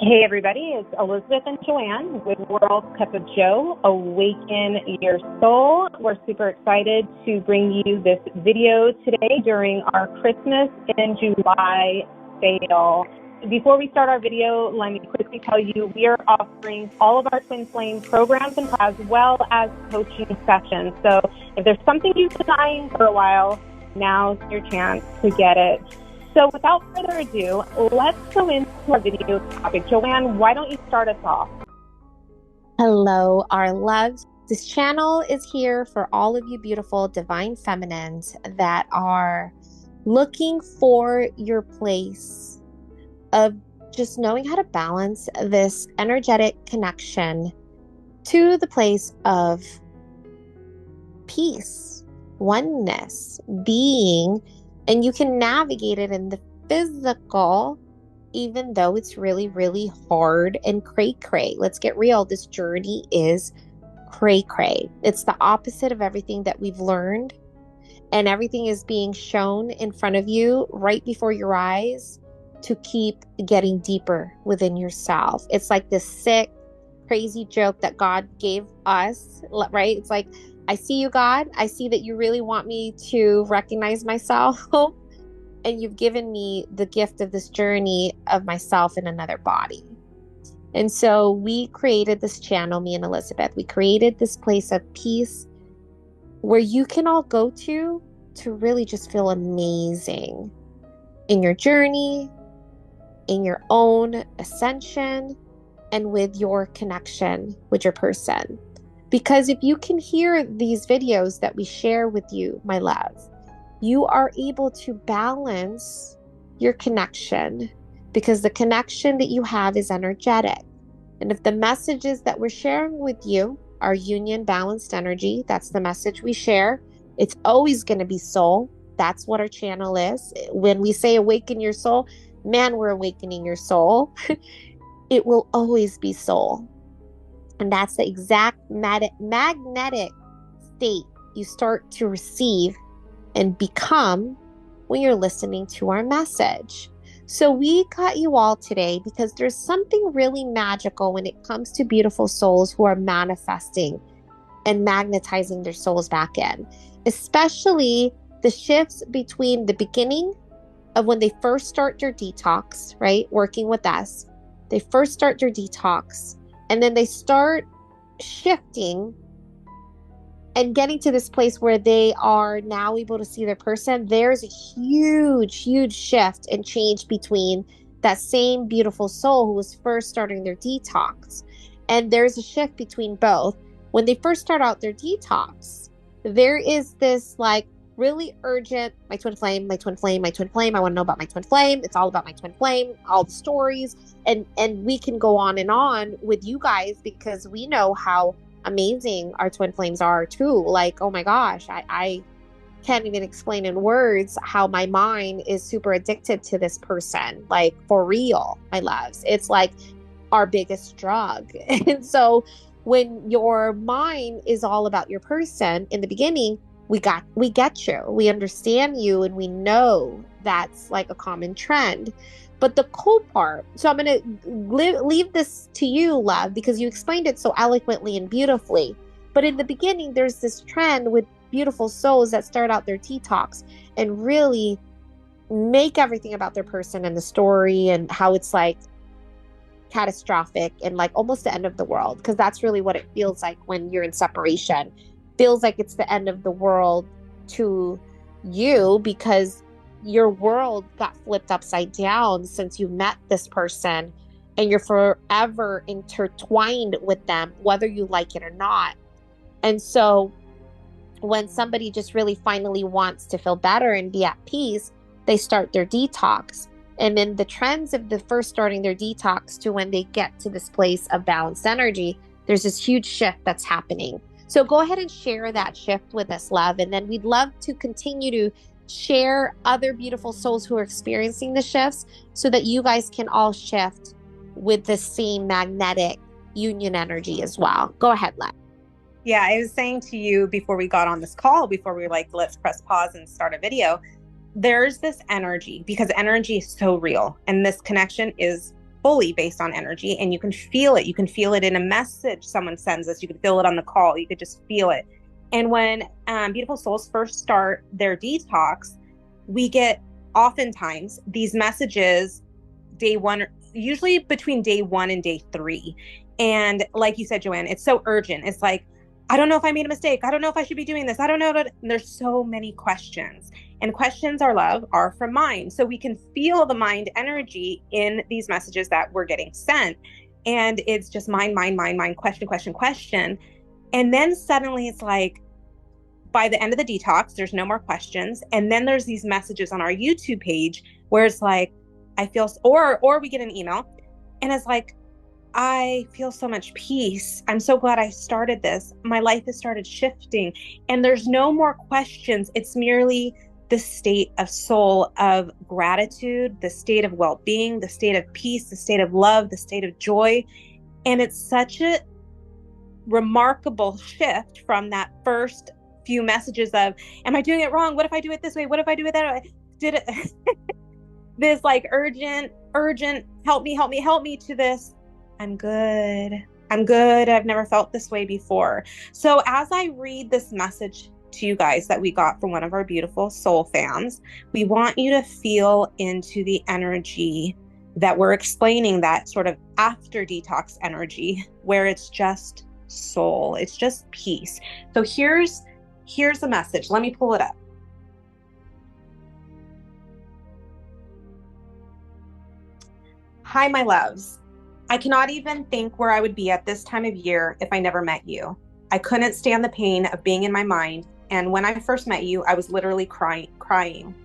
Hey everybody, it's Elizabeth and Joanne with World Cup of Joe, Awaken Your Soul. We're super excited to bring you this video today during our Christmas in July sale. Before we start our video, let me quickly tell you we are offering all of our Twin Flame programs as well as coaching sessions. So if there's something you've been eyeing for a while, now's your chance to get it. So without further ado, let's go into our video topic. Joanne, why don't you start us off? Hello, our loves. This channel is here for all of you beautiful divine feminines that are looking for your place of just knowing how to balance this energetic connection to the place of peace, oneness, being. And you can navigate it in the physical, even though it's really, really hard and cray-cray. Let's get real. This journey is cray-cray. It's the opposite of everything that we've learned. And everything is being shown in front of you right before your eyes to keep getting deeper within yourself. It's like this sick, crazy joke that God gave us, right? It's like, I see you, God. I see that you really want me to recognize myself. And you've given me the gift of this journey of myself in another body. And so we created this channel, me and Elizabeth. We created this place of peace where you can all go to really just feel amazing in your journey, in your own ascension, and with your connection with your person. Because if you can hear these videos that we share with you, my love, you are able to balance your connection because the connection that you have is energetic. And if the messages that we're sharing with you are union, balanced energy, that's the message we share. It's always going to be soul. That's what our channel is. When we say awaken your soul, man, we're awakening your soul. It will always be soul. And that's the exact magnetic state you start to receive and become when you're listening to our message. So we got you all today because there's something really magical when it comes to beautiful souls who are manifesting and magnetizing their souls back in, especially the shifts between the beginning of when they first start their detox, right? Working with us. They first start their detox. And then they start shifting and getting to this place where they are now able to see their person. There's a huge, huge shift and change between that same beautiful soul who was first starting their detox. And there's a shift between both. When they first start out their detox, there is this like really urgent, my twin flame, my twin flame, my twin flame. I want to know about my twin flame. It's all about my twin flame, all the stories. And we can go on and on with you guys because we know how amazing our twin flames are too. Like, oh my gosh, I can't even explain in words how my mind is super addicted to this person. Like for real, my loves. It's like our biggest drug. And so when your mind is all about your person in the beginning, we get you, we understand you, and we know that's like a common trend. But the cool part, so I'm going to leave this to you, love, because you explained it so eloquently and beautifully. But in the beginning, there's this trend with beautiful souls that start out their detox and really make everything about their person and the story and how it's like catastrophic and like almost the end of the world, because that's really what it feels like when you're in separation. Feels like it's the end of the world to you because your world got flipped upside down since you met this person and you're forever intertwined with them, whether you like it or not. And so when somebody just really finally wants to feel better and be at peace, they start their detox. And then the trends of the first starting their detox to when they get to this place of balanced energy, there's this huge shift that's happening. So go ahead and share that shift with us, love. And then we'd love to continue to share other beautiful souls who are experiencing the shifts so that you guys can all shift with the same magnetic union energy as well. Go ahead, love. Yeah, I was saying to you before we got on this call, before we were like, let's press pause and start a video, there's this energy because energy is so real. And this connection is fully based on energy, and you can feel it. You can feel it in a message someone sends us. You can feel it on the call. You could just feel it. And when beautiful souls first start their detox, we get oftentimes these messages day one, usually between day 1 and day 3. And like you said, Joanne, it's so urgent. It's like, I don't know if I made a mistake. I don't know if I should be doing this. I don't know. And there's so many questions, and questions are love are from mind. So we can feel the mind energy in these messages that we're getting sent. And it's just mind, question, question, question. And then suddenly it's like, by the end of the detox, there's no more questions. And then there's these messages on our YouTube page where it's like, I feel, or we get an email and it's like, I feel so much peace. I'm so glad I started this. My life has started shifting, and there's no more questions. It's merely the state of soul of gratitude, the state of well-being, the state of peace, the state of love, the state of joy. And it's such a remarkable shift from that first few messages of, am I doing it wrong? What if I do it this way? What if I do it that way? Did it this like urgent, help me to this, I'm good. I've never felt this way before. So as I read this message to you guys that we got from one of our beautiful soul fans, we want you to feel into the energy that we're explaining, that sort of after detox energy, where it's just soul, it's just peace. So here's the message. Let me pull it up. Hi, my loves. I cannot even think where I would be at this time of year if I never met you. I couldn't stand the pain of being in my mind, and when I first met you, I was literally crying.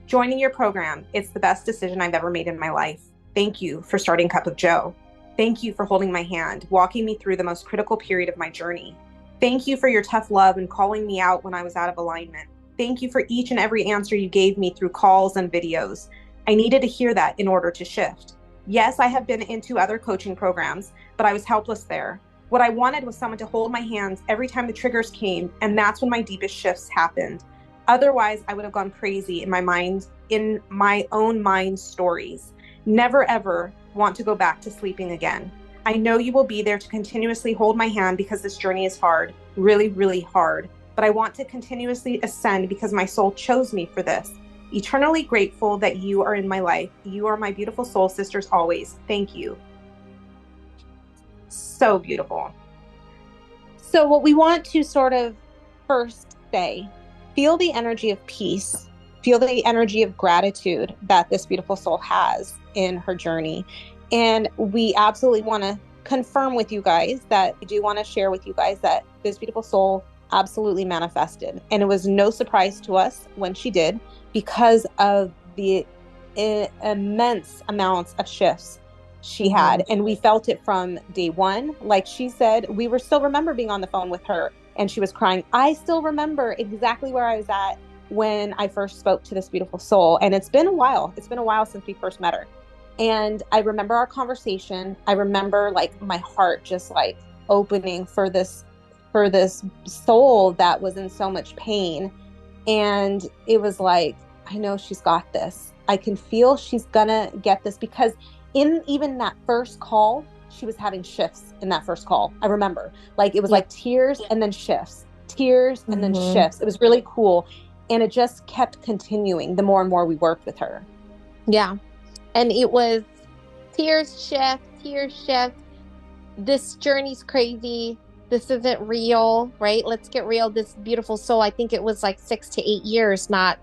Joining your program, it's the best decision I've ever made in my life. Thank you for starting Cup of Joe. Thank you for holding my hand, walking me through the most critical period of my journey. Thank you for your tough love and calling me out when I was out of alignment. Thank you for each and every answer you gave me through calls and videos. I needed to hear that in order to shift. Yes, I have been into other coaching programs, but I was helpless there. What I wanted was someone to hold my hands every time the triggers came, and that's when my deepest shifts happened. Otherwise, I would have gone crazy in my own mind stories. Never ever want to go back to sleeping again. I know you will be there to continuously hold my hand because this journey is hard, really, really hard. But I want to continuously ascend because my soul chose me for this. Eternally grateful that you are in my life. You are my beautiful soul sisters always. Thank you. So beautiful. So what we want to sort of first say, feel the energy of peace, feel the energy of gratitude that this beautiful soul has in her journey. And we absolutely want to confirm with you guys that we do want to share with you guys that this beautiful soul absolutely manifested. And it was no surprise to us when she did, because of the immense amounts of shifts she had. And we felt it from day one. Like she said, we were still remember being on the phone with her and she was crying. I still remember exactly where I was at when I first spoke to this beautiful soul. And it's been a while. It's been a while since we first met her. And I remember our conversation. I remember like my heart just like opening for this soul that was in so much pain. And it was like, I know she's got this. I can feel she's gonna get this, because in even that first call, she was having shifts in that first call. I remember like it was like tears and then shifts, tears and then shifts. It was really cool. And it just kept continuing the more and more we worked with her. Yeah. And it was tears shift. This journey's crazy. This isn't real, right? Let's get real. This beautiful soul, I think it was like 6 to 8 years not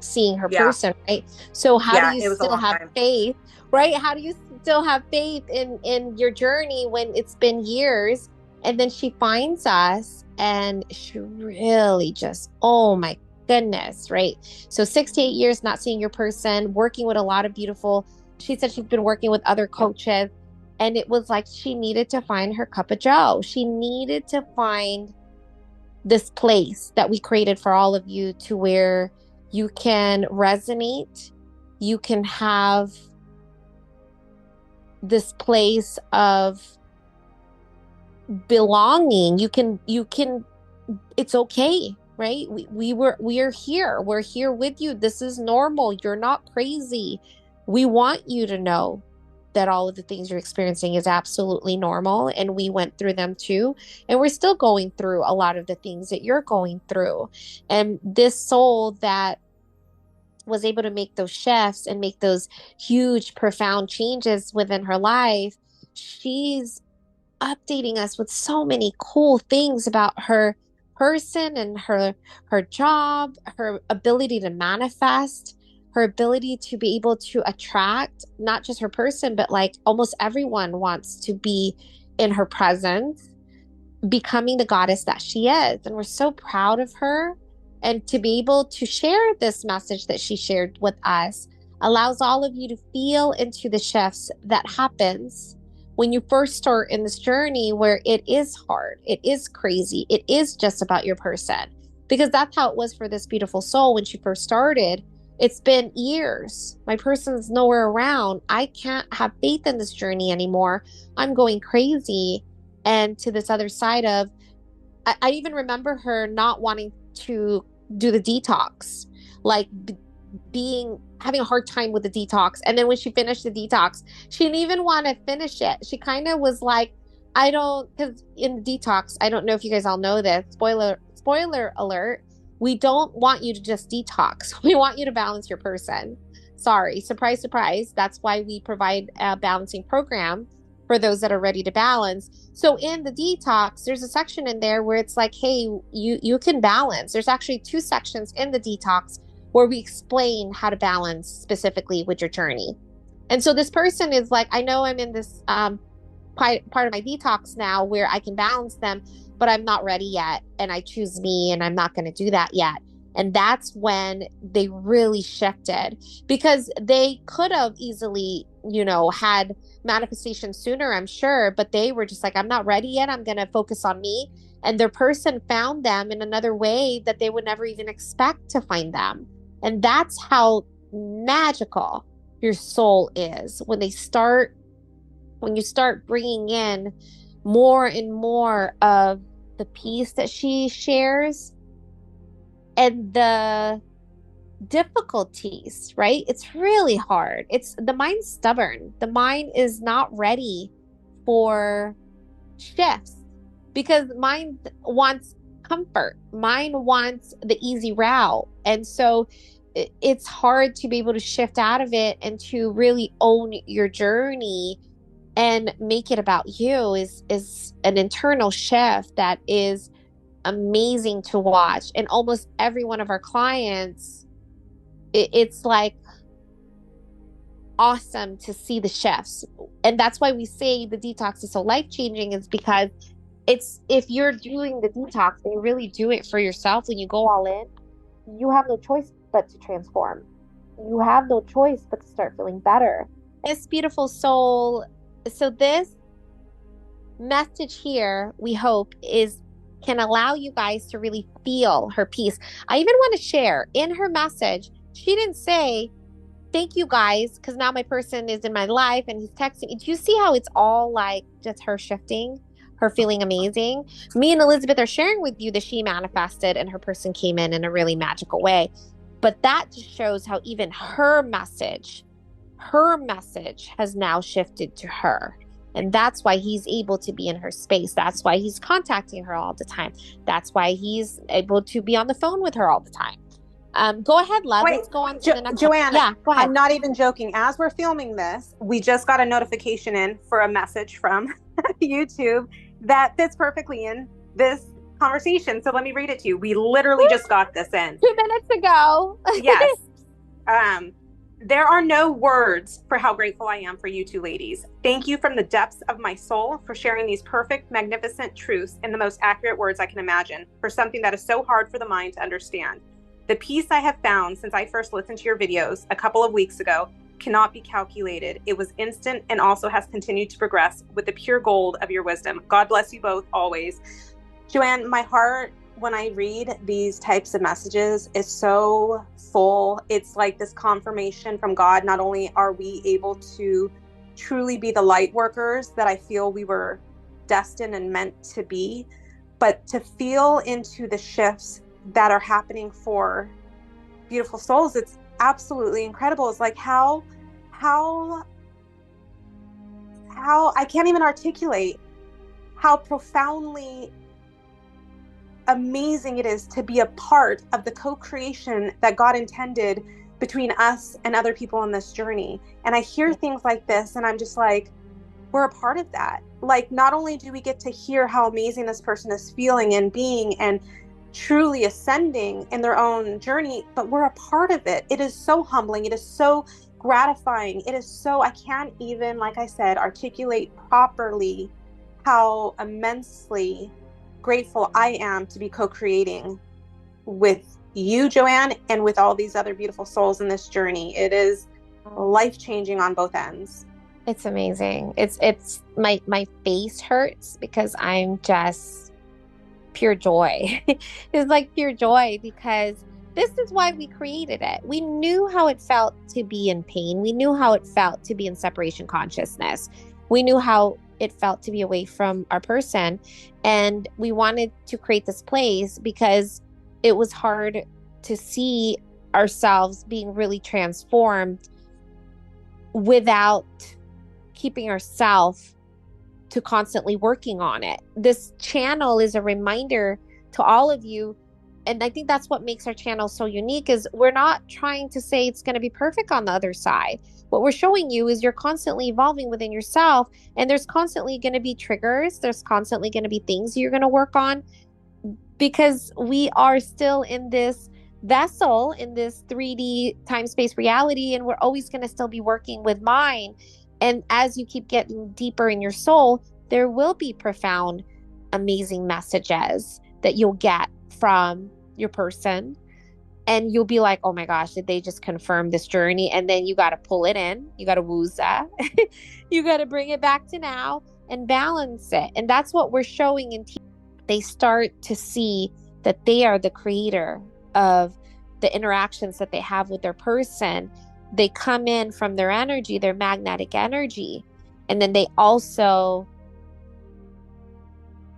seeing her person, right? So how do you still have faith, right? How do you still have faith in your journey when it's been years? And then she finds us and she really just, oh my goodness, right? So 6 to 8 years not seeing your person, working with a lot of beautiful, she said she's been working with other coaches. And it was like she needed to find her cup of joe. She needed to find this place that we created for all of you, to where you can resonate, you can have this place of belonging. You can, it's okay, right? We are here. We're here with you. This is normal. You're not crazy. We want you to know that all of the things you're experiencing is absolutely normal. And we went through them too. And we're still going through a lot of the things that you're going through. And this soul that was able to make those shifts and make those huge, profound changes within her life, she's updating us with so many cool things about her person and her job, her ability to manifest, her ability to be able to attract not just her person, but like almost everyone wants to be in her presence, becoming the goddess that she is. And we're so proud of her. And to be able to share this message that she shared with us allows all of you to feel into the shifts that happens when you first start in this journey, where it is hard, it is crazy, it is just about your person. Because that's how it was for this beautiful soul when she first started. It's been years. My person's nowhere around. I can't have faith in this journey anymore. I'm going crazy. And to this other side of, I even remember her not wanting to do the detox, like having a hard time with the detox. And then when she finished the detox, she didn't even want to finish it. She kind of was like, I don't, because in the detox, I don't know if you guys all know this, spoiler alert, we don't want you to just detox. We want you to balance your person. Sorry, surprise, surprise. That's why we provide a balancing program for those that are ready to balance. So in the detox, there's a section in there where it's like, hey, you can balance. There's actually 2 sections in the detox where we explain how to balance specifically with your journey. And so this person is like, I know I'm in this part of my detox now where I can balance them, but I'm not ready yet. And I choose me, and I'm not going to do that yet. And that's when they really shifted, because they could have easily, had manifestation sooner, I'm sure, but they were just like, I'm not ready yet. I'm going to focus on me. And their person found them in another way that they would never even expect to find them. And that's how magical your soul is when you start bringing in more and more of the peace that she shares and the difficulties, right? It's really hard. The mind's stubborn. The mind is not ready for shifts because mind wants comfort. Mind wants the easy route. And so it's hard to be able to shift out of it and to really own your journey and make it about you is an internal shift that is amazing to watch. And almost every one of our clients, it's like awesome to see the shifts. And that's why we say the detox is so life-changing, is because if you're doing the detox and you really do it for yourself, when you go all in, you have no choice but to transform. You have no choice but to start feeling better. This beautiful soul. So this message here, we hope, can allow you guys to really feel her peace. I even want to share in her message, she didn't say, thank you guys, because now my person is in my life and he's texting me. Do you see how it's all like just her shifting, her feeling amazing? Me and Elizabeth are sharing with you that she manifested and her person came in a really magical way. But that just shows how even her message has now shifted to her. And that's why he's able to be in her space. That's why he's contacting her all the time. That's why he's able to be on the phone with her all the time. Go ahead, love. Wait, let's go on to the next Joanne, Yeah, go ahead. I'm not even joking. As we're filming this, we just got a notification in for a message from YouTube that fits perfectly in this conversation. So let me read it to you. We literally just got this in 2 minutes ago. Yes. There are no words for how grateful I am for you two ladies. Thank you from the depths of my soul for sharing these perfect, magnificent truths in the most accurate words I can imagine for something that is so hard for the mind to understand. The peace I have found since I first listened to your videos a couple of weeks ago cannot be calculated. It was instant and also has continued to progress with the pure gold of your wisdom. God bless you both always. Joanne, my heart when I read these types of messages is so full. It's like this confirmation from God. Not only are we able to truly be the light workers that I feel we were destined and meant to be, but to feel into the shifts that are happening for beautiful souls. It's absolutely incredible. It's like how how I can't even articulate how profoundly amazing it is to be a part of the co-creation that God intended between us and other people on this journey. And I hear things like this and I'm just like, we're a part of that. Like, not only do we get to hear how amazing this person is feeling and being and truly ascending in their own journey, but we're a part of it. It is so humbling. It is so gratifying. It is so, I can't even, like I said, articulate properly how immensely grateful I am to be co-creating with you, Joanne, and with all these other beautiful souls in this journey. It is life-changing on both ends. It's amazing. It's my face hurts because I'm just pure joy. It's like pure joy because this is why we created it. We knew how it felt to be in pain. We knew how it felt to be in separation consciousness. We knew how it felt to be away from our person. And we wanted to create this place because it was hard to see ourselves being really transformed without keeping ourselves to constantly working on it. This channel is a reminder to all of you. And I think that's what makes our channel so unique is we're not trying to say it's going to be perfect on the other side. What we're showing you is you're constantly evolving within yourself, and there's constantly going to be triggers. There's constantly going to be things you're going to work on because we are still in this vessel, in this 3D time-space reality, and we're always going to still be working with mind. And as you keep getting deeper in your soul, there will be profound, amazing messages that you'll get from your person. And you'll be like, oh my gosh, did they just confirm this journey? And then you got to pull it in. You got to wooza. You got to bring it back to now and balance it. And that's what we're showing in teaching. They start to see that they are the creator of the interactions that they have with their person. They come in from their energy, their magnetic energy. And then they also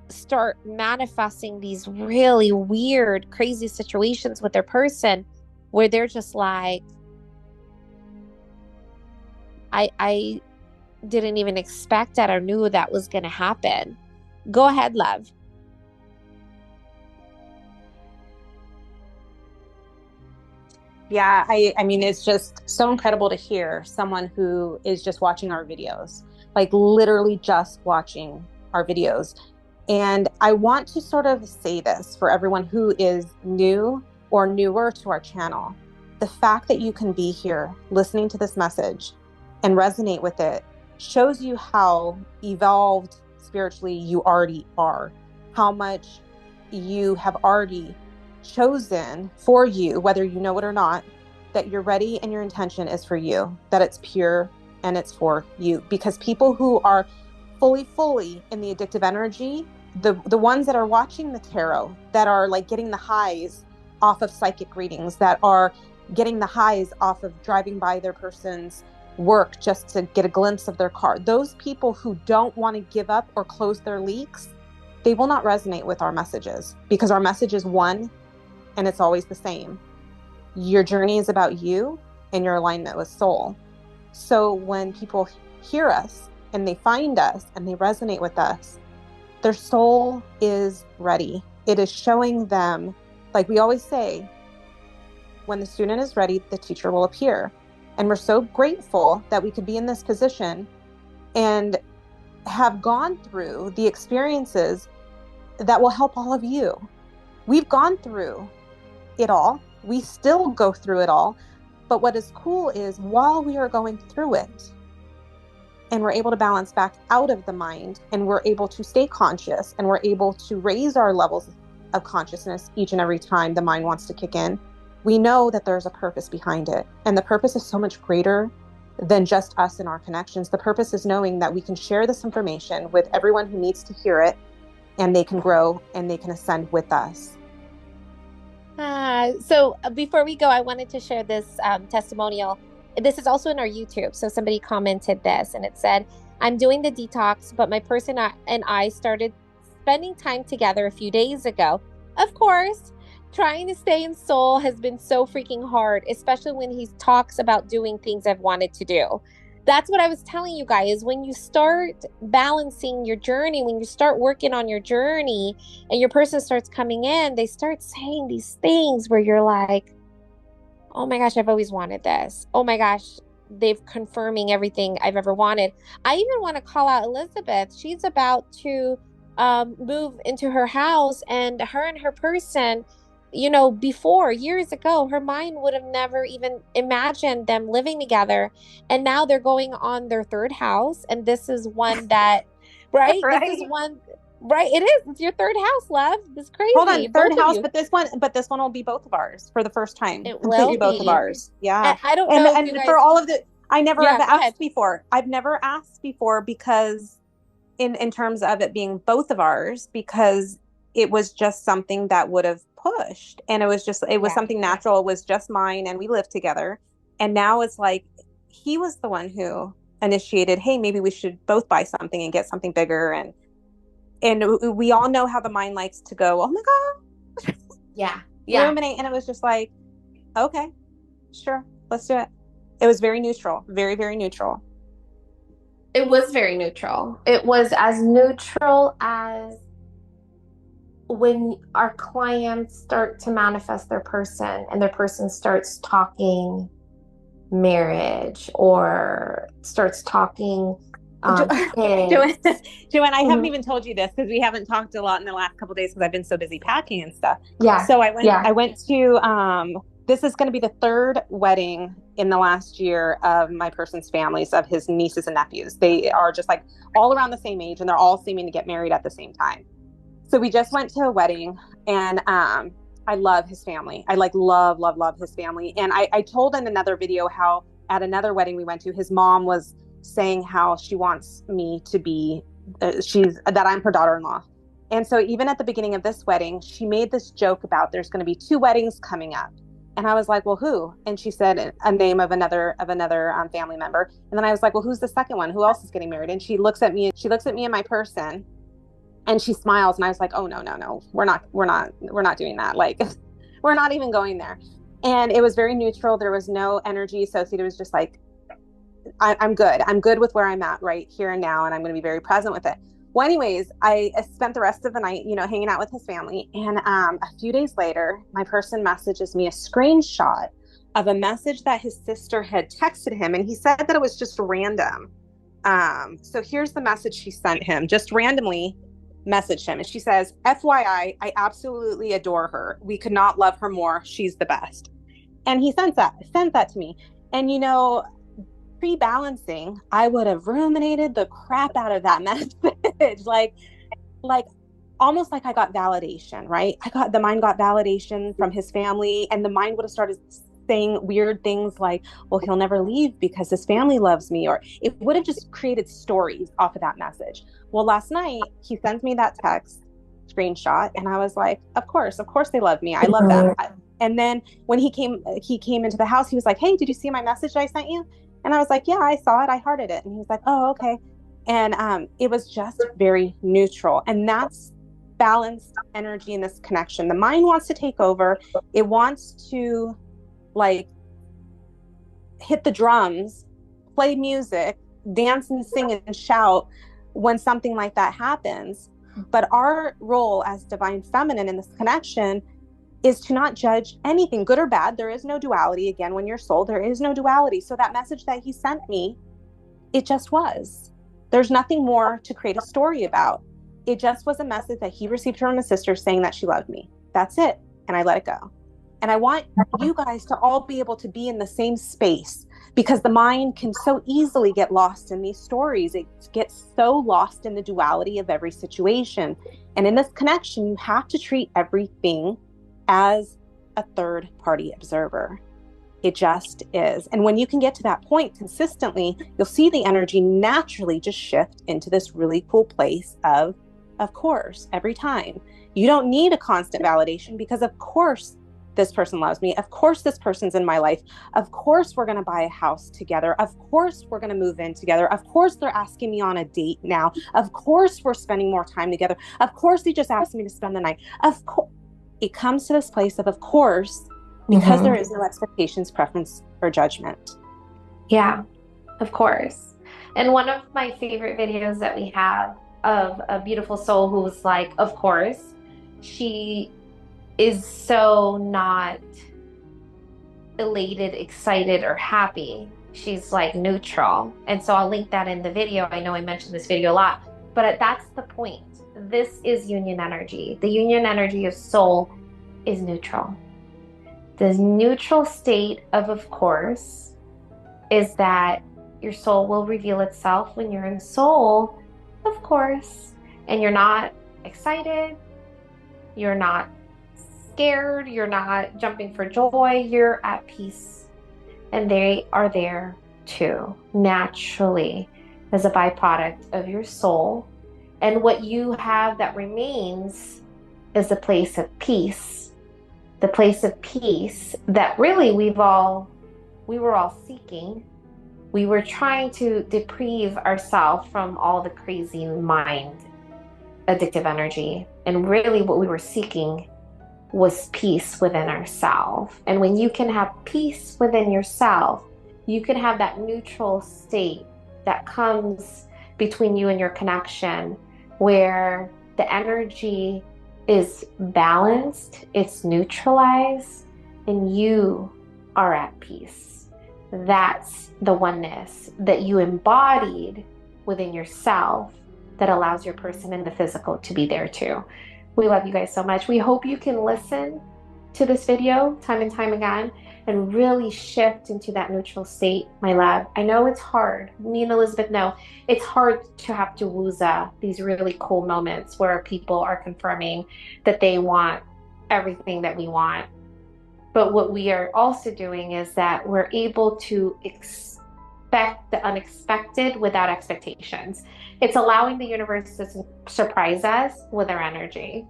start manifesting these really weird, crazy situations with their person where they're just like, I didn't even expect that or knew that was going to happen. Go ahead, love. Yeah, I mean, it's just so incredible to hear someone who is just watching our videos, like literally just watching our videos. And I want to sort of say this for everyone who is new or newer to our channel. The fact that you can be here listening to this message and resonate with it shows you how evolved spiritually you already are, how much you have already chosen for you, whether you know it or not, that you're ready and your intention is for you, that it's pure and it's for you. Because people who are fully in the addictive energy, the ones that are watching the tarot, that are like getting the highs off of psychic readings, that are getting the highs off of driving by their person's work just to get a glimpse of their car, those people who don't want to give up or close their leaks, they will not resonate with our messages because our message is one and it's always the same. Your journey is about you and your alignment with soul. So when people hear us and they find us and they resonate with us, their soul is ready. It is showing them, like we always say, when the student is ready, the teacher will appear. And we're so grateful that we could be in this position and have gone through the experiences that will help all of you. We've gone through it all. We still go through it all. But what is cool is while we are going through it and we're able to balance back out of the mind and we're able to stay conscious and we're able to raise our levels of consciousness each and every time the mind wants to kick in, we know that there's a purpose behind it. And the purpose is so much greater than just us and our connections. The purpose is knowing that we can share this information with everyone who needs to hear it and they can grow and they can ascend with us. So before we go, I wanted to share this testimonial. This is also in our YouTube. So somebody commented this and it said, I'm doing the detox, but my person and I started spending time together a few days ago. Of course, trying to stay in soul has been so freaking hard, especially when he talks about doing things I've wanted to do. That's what I was telling you guys. When you start balancing your journey, when you start working on your journey and your person starts coming in, they start saying these things where you're like, oh my gosh, I've always wanted this. Oh my gosh, they've confirming everything I've ever wanted. I even want to call out Elizabeth. She's about to move into her house, and her person, before years ago, her mind would have never even imagined them living together. And now they're going on their third house. And this is one that, right? Right. This is one, right? It is. It's your third house, love. It's crazy. Hold on, third Both of house, you. but this one will be both of ours for the first time. It Completely will both be. of ours. Yeah. I don't know if And you for guys. all of the, I never Yeah, have go ahead. asked before. I've never asked before because in terms of it being both of ours, because it was just something that would have pushed, and it was Yeah. something natural. It was just mine, and we lived together. And now it's like he was the one who initiated, hey, maybe we should both buy something and get something bigger. And we all know how the mind likes to go, oh my God, Yeah. ruminate. And it was just like, okay, sure, let's do it. It was very neutral, very, very neutral. It was very neutral. It was as neutral as when our clients start to manifest their person and their person starts talking marriage or starts talking Joanne, I haven't Mhm. even told you this because we haven't talked a lot in the last couple of days because I've been so busy packing and stuff. Yeah. So I went to this is going to be the third wedding in the last year of my person's families, of his nieces and nephews. They are just like all around the same age, and they're all seeming to get married at the same time. So we just went to a wedding, and I love his family. I like love his family. And I told in another video how at another wedding we went to, his mom was saying how she wants me to be, that I'm her daughter-in-law. And so even at the beginning of this wedding, she made this joke about there's going to be 2 weddings coming up. And I was like, well, who? And she said a name of another family member. And then I was like, well, who's the second one? Who else is getting married? And she looks at me and my person, and she smiles. And I was like, oh, no, we're not doing that. Like, we're not even going there. And it was very neutral. There was no energy associated. It was just like, I'm good. I'm good with where I'm at right here and now. And I'm going to be very present with it. Well, anyways, I spent the rest of the night, hanging out with his family. And a few days later, my person messages me a screenshot of a message that his sister had texted him. And he said that it was just random. So here's the message she sent him, just randomly messaged him. And she says, FYI, I absolutely adore her. We could not love her more. She's the best. And he sent that to me. And, pre-balancing, I would have ruminated the crap out of that message. like almost like I got validation, right? The mind got validation from his family, and the mind would have started saying weird things like, well, he'll never leave because his family loves me, or it would have just created stories off of that message. Well, last night he sends me that text screenshot, and I was like, of course they love me. I love them. And then when he came into the house, he was like, hey, did you see my message I sent you? And I was like, yeah, I saw it. I hearted it. And he was like, oh, okay. And it was just very neutral. And that's balanced energy in this connection. The mind wants to take over. It wants to hit the drums, play music, dance and sing and shout when something like that happens. But our role as divine feminine in this connection is to not judge anything, good or bad. There is no duality. Again, when you're soul, there is no duality. So that message that he sent me, it just was. There's nothing more to create a story about. It just was a message that he received from his sister saying that she loved me. That's it. And I let it go. And I want you guys to all be able to be in the same space, because the mind can so easily get lost in these stories. It gets so lost in the duality of every situation. And in this connection, you have to treat everything as a third party observer. It just is. And when you can get to that point consistently, you'll see the energy naturally just shift into this really cool place of course, every time. You don't need a constant validation, because of course this person loves me. Of course this person's in my life. Of course we're going to buy a house together. Of course we're going to move in together. Of course they're asking me on a date now. Of course we're spending more time together. Of course they just asked me to spend the night. Of course. It comes to this place of course, because there is no expectations, preference, or judgment. Yeah. Of course. And one of my favorite videos that we have of a beautiful soul who's like, of course, she is so not elated, excited, or happy. She's like neutral. And so I'll link that in the video. I know I mentioned this video a lot, but that's the point. This is union energy. The union energy of soul is neutral. The neutral state of course, is that your soul will reveal itself when you're in soul, of course, and you're not excited, you're not scared, you're not jumping for joy, you're at peace. And they are there too, naturally, as a byproduct of your soul. And what you have that remains is a place of peace, the place of peace that really we were all seeking. We were trying to deprive ourselves from all the crazy mind addictive energy. And really what we were seeking was peace within ourselves. And when you can have peace within yourself, you can have that neutral state that comes between you and your connection, where the energy is balanced, it's neutralized, and you are at peace. That's the oneness that you embodied within yourself that allows your person in the physical to be there too. We love you guys so much. We hope you can listen to this video time and time again and really shift into that neutral state, my love. I know it's hard. Me and Elizabeth know it's hard to have to wooza these really cool moments where people are confirming that they want everything that we want. But what we are also doing is that we're able to expect the unexpected without expectations. It's allowing the universe to surprise us with our energy.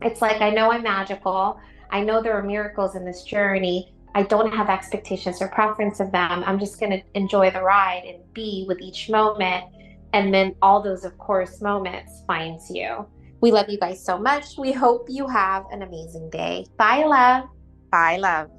It's like, I know I'm magical. I know there are miracles in this journey. I don't have expectations or preference of them. I'm just going to enjoy the ride and be with each moment. And then all those, of course, moments finds you. We love you guys so much. We hope you have an amazing day. Bye, love. Bye, love.